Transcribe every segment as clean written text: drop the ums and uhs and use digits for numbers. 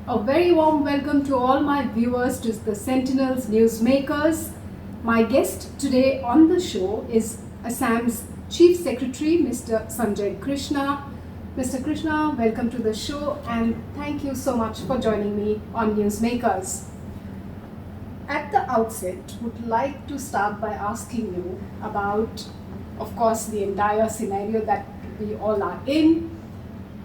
A very warm welcome to all my viewers to the Sentinel's Newsmakers. My guest today on the show is Assam's Chief Secretary, Mr. Sanjay Krishna. Mr. Krishna, welcome to the show and thank you so much for joining me on Newsmakers. At the outset, would like to start by asking you about, of course, the entire scenario that we all are in.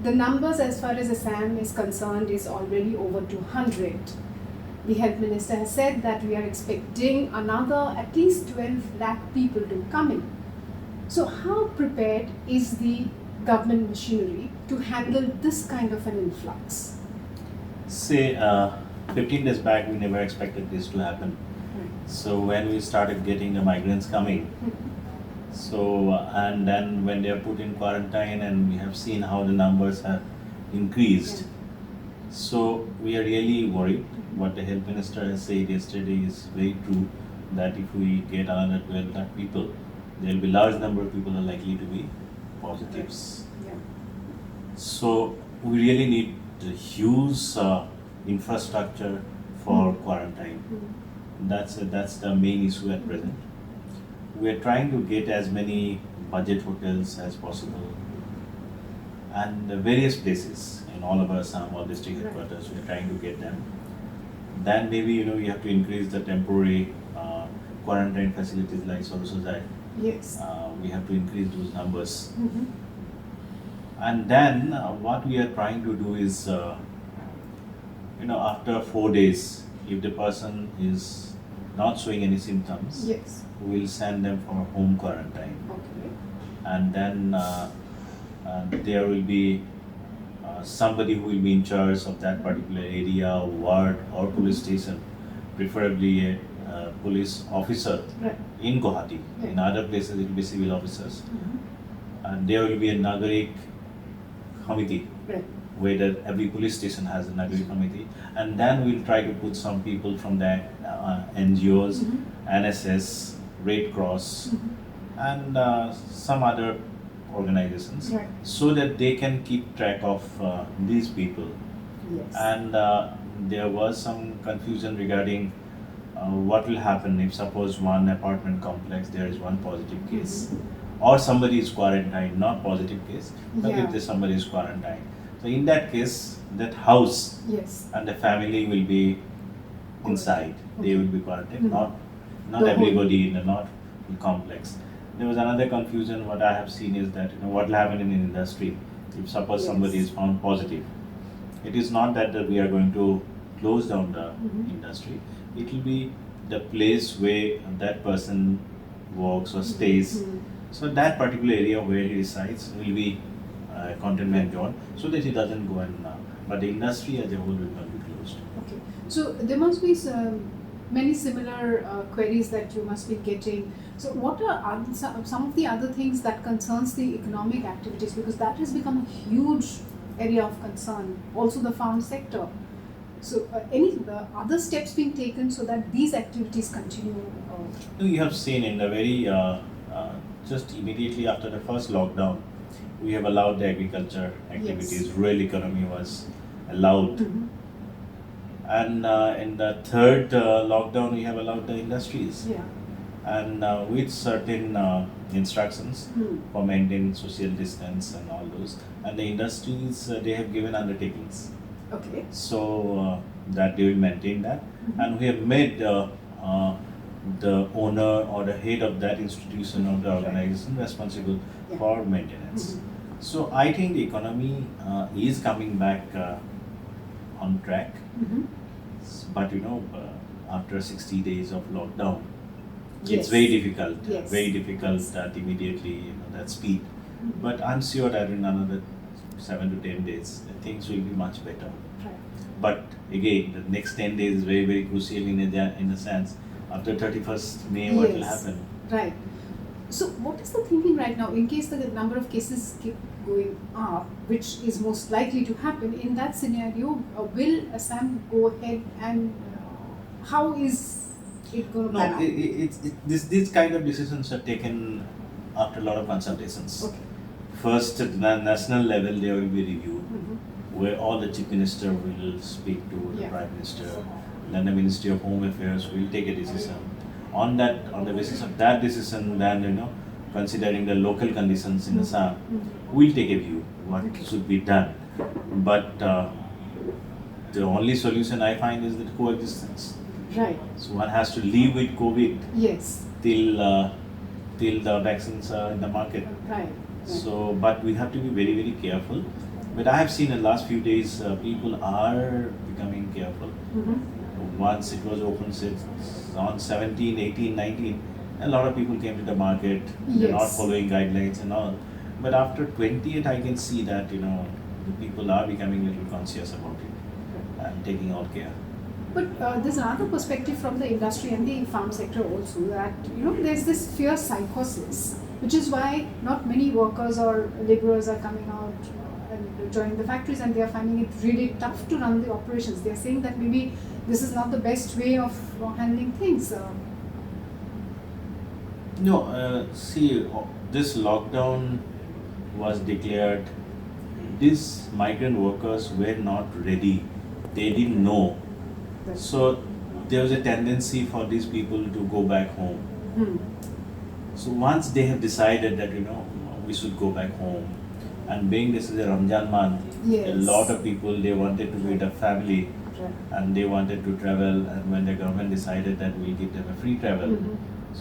The numbers as far as Assam is concerned is already over 200. The Health Minister has said that we are expecting another at least 12 lakh people to come in. So how prepared is the government machinery to handle this kind of an influx? Say, 15 days back, we never expected this to happen. So when we started getting the migrants coming, and then when they are put in quarantine and we have seen how the numbers have increased, so we are really worried. What the health minister has said yesterday is very true, that if we get another 12 lakh people, there will be large number of people are likely to be positives. So we really need a huge infrastructure for quarantine. That's the main issue at present. We are trying to get as many budget hotels as possible and various places in all of Assam or district headquarters. We are trying to get them. Then maybe we have to increase the temporary quarantine facilities like Sorosozai. Yes. We have to increase those numbers. And then what we are trying to do is, after 4 days, if the person is not showing any symptoms, Yes. we will send them for home quarantine. Okay. And then there will be somebody who will be in charge of that particular area, ward or police station, preferably a police officer Right. in Guwahati. In other places it will be civil officers. And there will be a Nagarik committee, Right. where every police station has a Nagarik committee, and then we'll try to put some people from the NGOs, NSS, Red Cross, and some other organizations, Right. so that they can keep track of these people. Yes. And there was some confusion regarding what will happen if suppose one apartment complex there is one positive case, or somebody is quarantined, not positive case, but Yeah. if there's somebody is quarantined. So in that case, that house Yes. and the family will be inside. They will be quarantined, not The whole- everybody in the not complex. There was another confusion. What I have seen is that what will happen in the industry if suppose somebody Yes. is found positive. It is not that we are going to close down the industry. It will be the place where that person works or stays. So that particular area where he resides will be containment zone, so that he doesn't go and. But the industry as a whole will not be closed. Okay. So there must be many similar queries that you must be getting. So what are some of the other things that concerns the economic activities, because that has become a huge area of concern. Also the farm sector. So any other steps being taken so that these activities continue? You have seen in the very just immediately after the first lockdown, we have allowed the agriculture activities. Yes. Rural economy was allowed. And in the third lockdown, we have allowed the industries, Yeah. and with certain instructions for maintaining social distance and all those. And the industries, they have given undertakings, Okay. so that they will maintain that. And we have made the owner or the head of that institution or the organization responsible Yeah. for maintenance. So I think the economy is coming back on track. But after 60 days of lockdown, Yes. it's very difficult. Yes. Very difficult that immediately that speed. But I'm sure that in another 7 to 10 days, things will be much better. Right. But again, the next 10 days is very, very crucial in a sense. After 31st May, what will Yes. happen? Right. So what is the thinking right now in case the number of cases keep going up, which is most likely to happen? In that scenario, will Assam go ahead and how is it going to No, pan out? these kind of decisions are taken after a lot of consultations. Okay. First, at the national level, they will be reviewed. where all the chief minister will speak to the Yeah. prime minister, then the Ministry of Home Affairs will take a decision. On the basis of that decision, then considering the local conditions in Assam, we'll take a view what should be done. But the only solution I find is that coexistence. Right. So one has to live with COVID Yes. till the vaccines are in the market. Right. So, but we have to be very, very careful. But I have seen in the last few days, people are becoming careful. Once it was open, say, on 17, 18, 19, a lot of people came to the market. They're not Yes. following guidelines and all. But after 28, I can see that, the people are becoming a little conscious about it and taking all care. But there's another perspective from the industry and the farm sector also, that there's this fear psychosis, which is why not many workers or laborers are coming out and joining the factories, and they are finding it really tough to run the operations. They are saying that maybe this is not the best way of handling things. No, see, this lockdown was declared. These migrant workers were not ready. They didn't know. So there was a tendency for these people to go back home. So once they have decided that we should go back home, and being this is a Ramjan month, Yes. a lot of people, they wanted to meet a family and they wanted to travel, and when the government decided that we'll give them a free travel,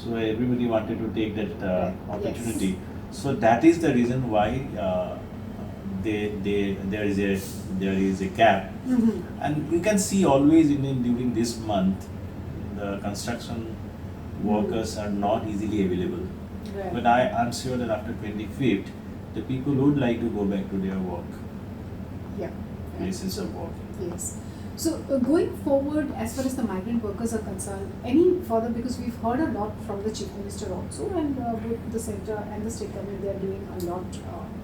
so everybody wanted to take that opportunity. So that is the reason why there is a gap. And you can see always during this month, the construction workers are not easily available. Right. But I'm sure that after 25th, the people would like to go back to their work, Yeah. places of work. Yes. So going forward, as far as the migrant workers are concerned, any further, because we've heard a lot from the Chief Minister also, and both the centre and the state government, they are doing a lot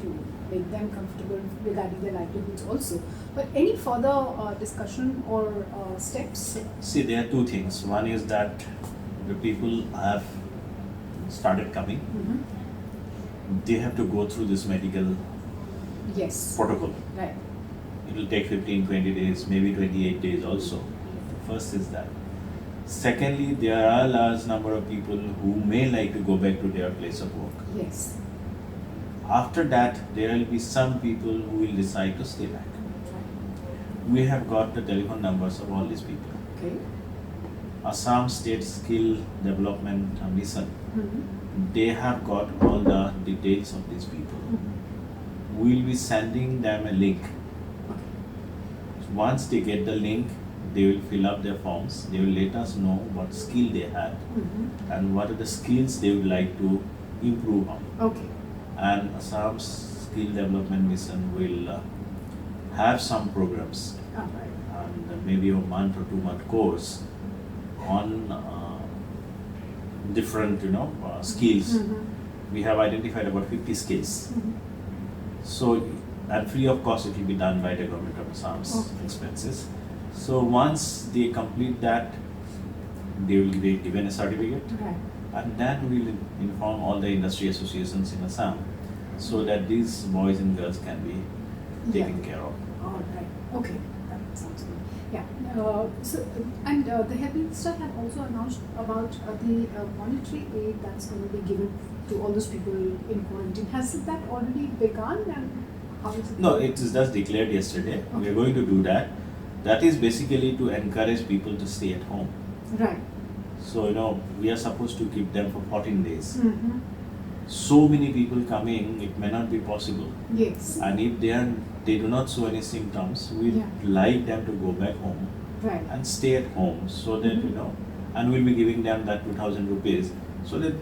to make them comfortable regarding their livelihoods also. But any further discussion or steps? See, there are two things. One is that the people have started coming. They have to go through this medical Yes. protocol. Right. It will take 15, 20 days, maybe 28 days also. First is that. Secondly, there are a large number of people who may like to go back to their place of work. Yes. After that, there will be some people who will decide to stay back. We have got the telephone numbers of all these people. Okay. Assam State Skill Development Mission, they have got all the details of these people. We will be sending them a link. Once they get the link, they will fill up their forms. They will let us know what skill they had and what are the skills they would like to improve on. Okay. And Assam Skill Development Mission will have some programs, All right. and maybe a month or 2 month course on different skills. We have identified about 50 skills. So, and free of cost, it will be done by the government of Assam's expenses. So once they complete that, they will be given a certificate, Right. and then we will inform all the industry associations in Assam, so that these boys and girls can be taken care of. All right. Okay. That sounds good. Yeah. And the health minister had also announced about the monetary aid that's going to be given to all those people in quarantine. Has that already begun, and how is it? No, it is just declared yesterday. We are going to do that. That is basically to encourage people to stay at home. Right. So, we are supposed to keep them for 14 days. Mm-hmm. So many people coming, it may not be possible. Yes. And if they do not show any symptoms, we'd like them to go back home Right. and stay at home, so that, and we'll be giving them that 2,000 rupees, so that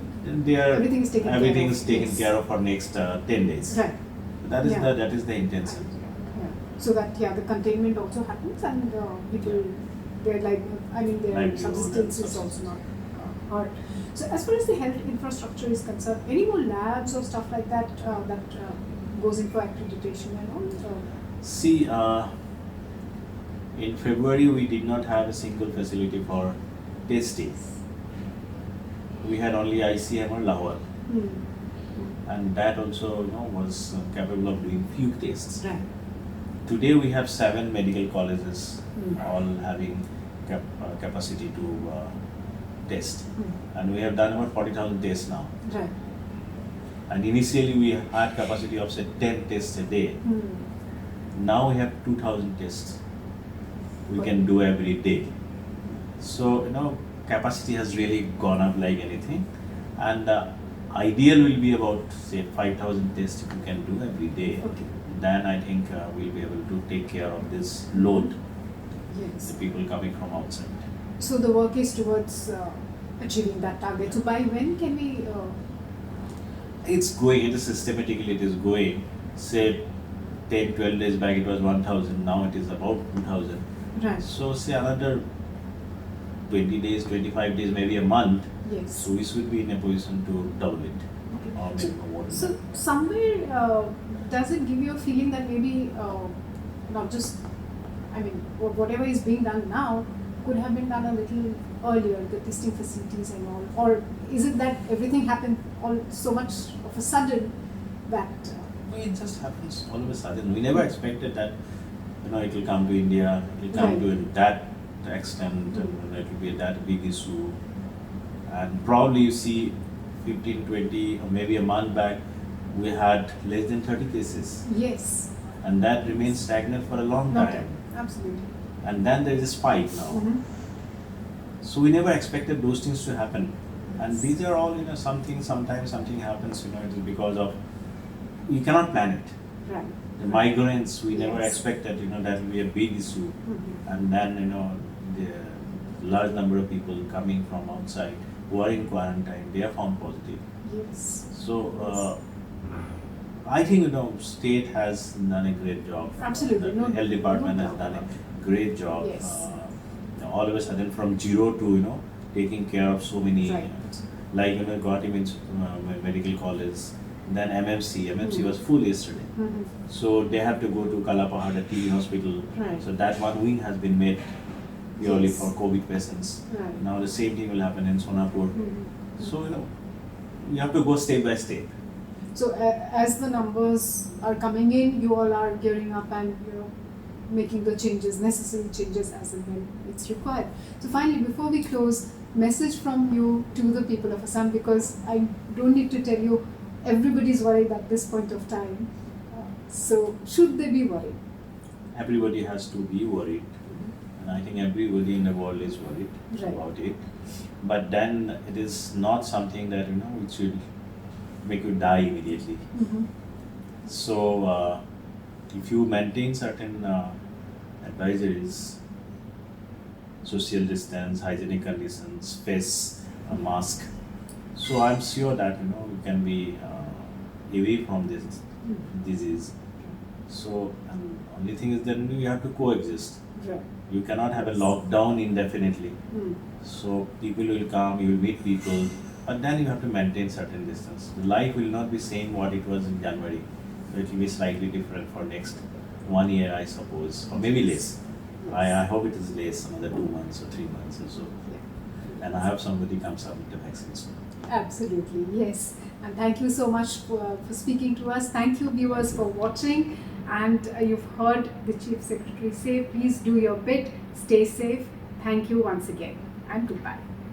they are, Everything is taken taken care of, yes. care of for next 10 days. Right. That is Yeah. that is the intention. Yeah. So that the containment also happens, and people, their their Livelihood subsistence and is also subsistence. not hard. So as far as the health infrastructure is concerned, any more labs or stuff like that that goes in for accreditation and all? See, in February we did not have a single facility for testing. We had only ICM or Lahore, and that also was capable of doing few tests. Right. Today we have 7 medical colleges, all having capacity to test, and we have done about 40,000 tests now. Right. And initially we had capacity of say 10 tests a day. Now we have 2,000 tests we can do every day. So capacity has really gone up like anything, and ideal will be about say 5,000 tests if we can do every day. Okay. Then I think we'll be able to take care of this load, Yes. the people coming from outside. So the work is towards achieving that target. So by when can we? It's going, it is systematically, it is going. Say 10, 12 days back it was 1,000, now it is about 2,000. Right. So say another 20 days, 25 days, maybe a month, Yes. so we should be in a position to double it. Okay. Or maybe more than So that. somewhere, does it give you a feeling that maybe not just, I mean, whatever is being done now could have been done a little earlier, the testing facilities and all, or is it that everything happened all so much of a sudden that? No, it just happens all of a sudden. We never expected that it will come to India, it will come Right. to that extent, it will be that big issue. And probably you see 15, 20 or maybe a month back we had less than 30 cases, Yes. and that remains stagnant for a long Not time. absolutely. And then there is a spike now. So we never expected those things to happen. And these are all, sometimes something happens, it is because of, you cannot plan it. Right. The migrants, we never Yes. expected, that will be a big issue. Mhm. And then, the large number of people coming from outside who are in quarantine, they are found positive. Yes. So, I think, state has done a great job. Absolutely. The health department has done a great job. Yes. All of a sudden from zero to, taking care of so many, Right. like, got him in medical college. Then MMC was full yesterday. So they have to go to Kalapahad, a TB hospital. Right. So that one wing has been made purely Yes. for COVID patients. Right. Now the same thing will happen in Sonapur. So, you have to go step by step. So as the numbers are coming in, you all are gearing up and making the necessary changes as and when it's required. So finally, before we close, message from you to the people of Assam, because I don't need to tell you, everybody's worried at this point of time. So should they be worried? Everybody has to be worried. And I think everybody in the world is worried Right. about it. But then it is not something that, which will make you die immediately. So, if you maintain certain advisories, social distance, hygienic conditions, face a mask, so I'm sure that you can be away from this disease. So, and only thing is that you have to coexist. Right. You cannot have a lockdown indefinitely. So people will come, you will meet people, but then you have to maintain certain distance. Life will not be same what it was in January. So it will be slightly different for next 1 year, I suppose, or maybe less. I hope it is less, another 2 months or 3 months or so. Yeah. And I hope somebody comes up with the vaccine soon. Absolutely, yes. And thank you so much for speaking to us. Thank you, viewers, for watching. And you've heard the Chief Secretary say, please do your bit, stay safe. Thank you once again, and goodbye.